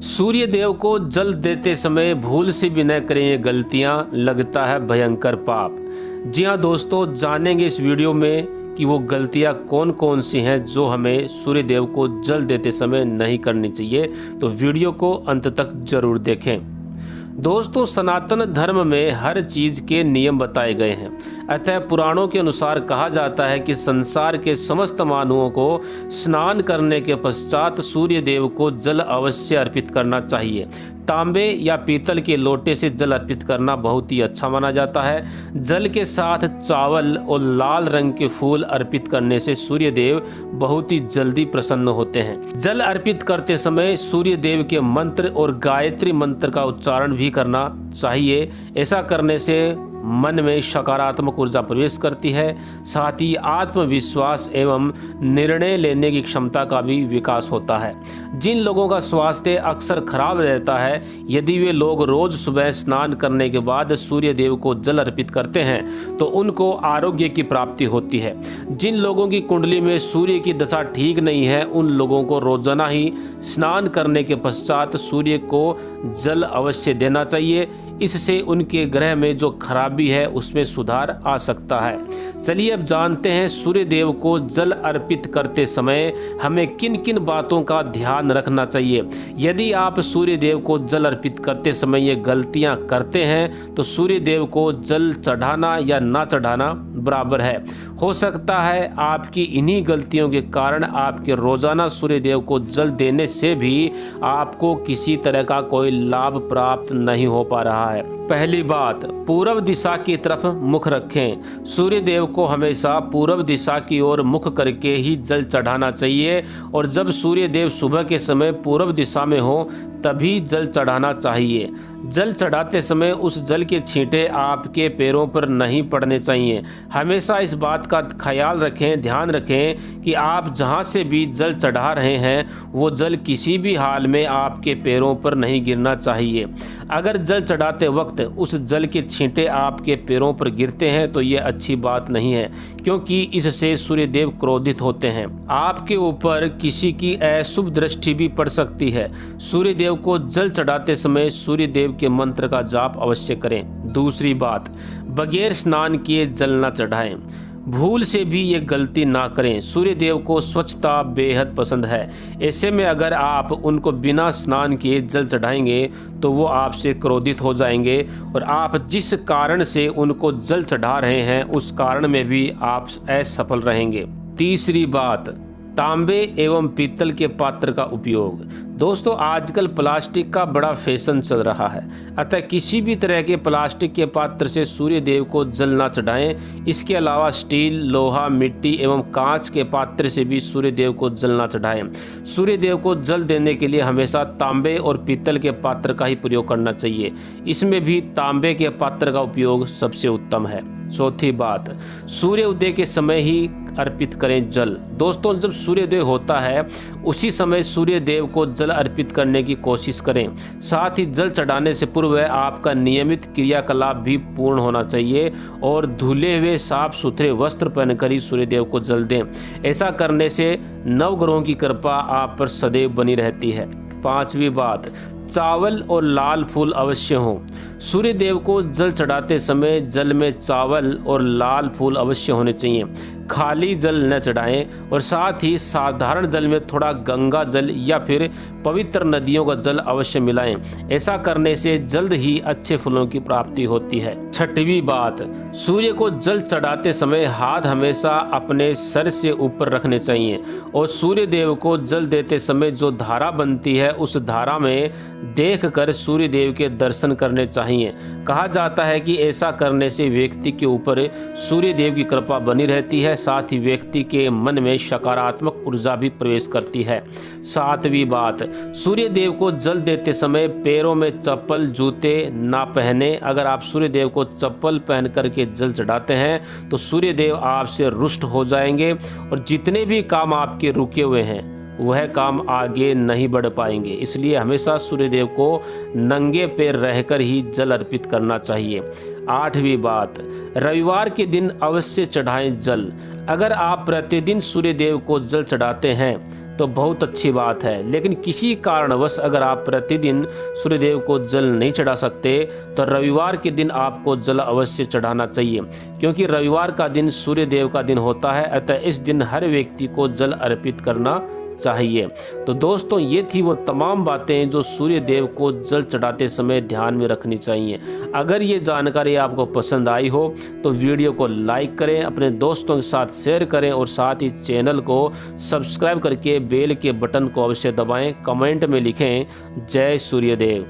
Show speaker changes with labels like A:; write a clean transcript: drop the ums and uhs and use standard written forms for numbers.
A: सूर्य देव को जल देते समय भूल से भी न करें ये गलतियां, लगता है भयंकर पाप। जी हाँ दोस्तों, जानेंगे इस वीडियो में कि वो गलतियां कौन कौन सी हैं जो हमें सूर्य देव को जल देते समय नहीं करनी चाहिए। तो वीडियो को अंत तक जरूर देखें। दोस्तों, सनातन धर्म में हर चीज के नियम बताए गए हैं। अतः पुराणों के अनुसार कहा जाता है कि संसार के समस्त मानवों को स्नान करने के पश्चात सूर्य देव को जल अवश्य अर्पित करना चाहिए। तांबे या पीतल के लोटे से जल अर्पित करना बहुत ही अच्छा माना जाता है। जल के साथ चावल और लाल रंग के फूल अर्पित करने से सूर्य देव बहुत ही जल्दी प्रसन्न होते हैं। जल अर्पित करते समय सूर्य देव के मंत्र और गायत्री मंत्र का उच्चारण भी करना चाहिए। ऐसा करने से मन में सकारात्मक ऊर्जा प्रवेश करती है, साथ ही आत्मविश्वास एवं निर्णय लेने की क्षमता का भी विकास होता है। जिन लोगों का स्वास्थ्य अक्सर खराब रहता है, यदि वे लोग रोज सुबह स्नान करने के बाद सूर्य देव को जल अर्पित करते हैं तो उनको आरोग्य की प्राप्ति होती है। जिन लोगों की कुंडली में सूर्य की दशा ठीक नहीं है, उन लोगों को रोजाना ही स्नान करने के पश्चात सूर्य को जल अवश्य देना चाहिए। इससे उनके ग्रह में जो खराबी है उसमें सुधार आ सकता है। चलिए अब जानते हैं सूर्य देव को जल अर्पित करते समय हमें किन किन बातों का ध्यान रखना चाहिए। यदि आप सूर्य देव को जल अर्पित करते समय ये गलतियां करते हैं तो सूर्य देव को जल चढ़ाना या ना चढ़ाना बराबर है। हो सकता है आपकी इन्हीं गलतियों के कारण आपके रोजाना सूर्य देव को जल देने से भी आपको किसी तरह का कोई लाभ प्राप्त नहीं हो पा रहा है। पहली बात, पूर्व दिशा की तरफ मुख रखें। सूर्य देव को हमेशा पूर्व दिशा की ओर मुख करके ही जल चढ़ाना चाहिए और जब सूर्य देव सुबह के समय पूर्व दिशा में हो तभी जल चढ़ाना चाहिए। जल चढ़ाते समय उस जल के छींटे आपके पैरों पर नहीं पड़ने चाहिए। हमेशा इस बात का ख्याल रखें, ध्यान रखें कि आप जहां से भी जल चढ़ा रहे हैं वो जल किसी भी हाल में आपके पैरों पर नहीं गिरना चाहिए। अगर जल चढ़ाते वक्त उस जल के छींटे आपके पैरों पर गिरते हैं तो ये अच्छी बात नहीं है, क्योंकि इससे सूर्य देव क्रोधित होते हैं। आपके ऊपर किसी की अशुभ दृष्टि भी पड़ सकती है। सूर्य देव को जल चढ़ाते समय सूर्य देव के मंत्र का जाप अवश्य करें। दूसरी बात, बगैर स्नान किए जल न चढ़ाएं। भूल से भी ये गलती ना करें। सूर्य देव को स्वच्छता बेहद पसंद है। ऐसे में अगर आप उनको बिना स्नान किए जल चढ़ाएंगे तो वो आपसे क्रोधित हो जाएंगे और आप जिस कारण से उनको जल चढ़ा रहे हैं उस कारण में भी आप असफल रहेंगे। तीसरी बात, तांबे एवं पीतल के पात्र का उपयोग। दोस्तों, आजकल प्लास्टिक का बड़ा फैशन चल रहा है, अतः किसी भी तरह के प्लास्टिक के पात्र से सूर्य देव को जल ना चढ़ाएं। इसके अलावा स्टील, लोहा, मिट्टी एवं कांच के पात्र से भी सूर्य देव को जल ना चढ़ाएं। सूर्य देव को जल देने के लिए हमेशा तांबे और पीतल के पात्र का ही प्रयोग करना चाहिए। इसमें भी तांबे के पात्र का उपयोग सबसे उत्तम है। चौथी बात, सूर्य उदय के समय ही अर्पित करें जल। दोस्तों, जब सूर्योदय होता है उसी समय सूर्य देव को जल अर्पित करने की कोशिश करें। साथ ही जल चढ़ाने से पूर्व आपका नियमित क्रियाकलाप भी पूर्ण होना चाहिए और धुले हुए साफ सुथरे वस्त्र पहनकर ही सूर्य देव को जल दें। ऐसा करने से नवग्रहों की कृपा आप पर सदैव बनी रहती है। पांचवी बात, चावल और लाल फूल अवश्य हों। सूर्य देव को जल चढ़ाते समय जल में चावल और लाल फूल अवश्य होने चाहिए। खाली जल न चढ़ाएं और साथ ही साधारण जल में थोड़ा गंगा जल या फिर पवित्र नदियों का जल अवश्य मिलाएं। ऐसा करने से जल्द ही अच्छे फलों की प्राप्ति होती है। छठवीं बात, सूर्य को जल चढ़ाते समय हाथ हमेशा अपने सर से ऊपर रखने चाहिए और सूर्य देव को जल देते समय जो धारा बनती है उस धारा में देखकर सूर्य देव के दर्शन करने चाहिए। कहा जाता है कि ऐसा करने से व्यक्ति के ऊपर सूर्य देव की कृपा बनी रहती है, साथ ही व्यक्ति के मन में सकारात्मक ऊर्जा भी प्रवेश करती है। सातवीं बात, सूर्य देव को जल देते समय पैरों में चप्पल जूते ना पहने। अगर आप सूर्य देव को चप्पल पहन करके जल चढ़ाते हैं तो सूर्य देव आपसे रुष्ट हो जाएंगे और जितने भी काम आपके रुके हुए हैं वह काम आगे नहीं बढ़ पाएंगे। इसलिए हमेशा सूर्य देव को नंगे पैर रहकर ही जल अर्पित करना चाहिए। आठवीं बात, रविवार के दिन अवश्य चढ़ाएं जल। अगर आप प्रतिदिन सूर्य देव को जल चढ़ाते हैं तो बहुत अच्छी बात है। लेकिन किसी कारणवश अगर आप प्रतिदिन सूर्यदेव को जल नहीं चढ़ा सकते तो रविवार के दिन आपको जल अवश्य चढ़ाना चाहिए, क्योंकि रविवार का दिन सूर्यदेव का दिन होता है। अतः इस दिन हर व्यक्ति को जल अर्पित करना चाहिए। तो दोस्तों, ये थी वो तमाम बातें जो सूर्य देव को जल चढ़ाते समय ध्यान में रखनी चाहिए। अगर ये जानकारी आपको पसंद आई हो तो वीडियो को लाइक करें, अपने दोस्तों के साथ शेयर करें और साथ ही चैनल को सब्सक्राइब करके बेल के बटन को अवश्य दबाएं। कमेंट में लिखें जय सूर्यदेव।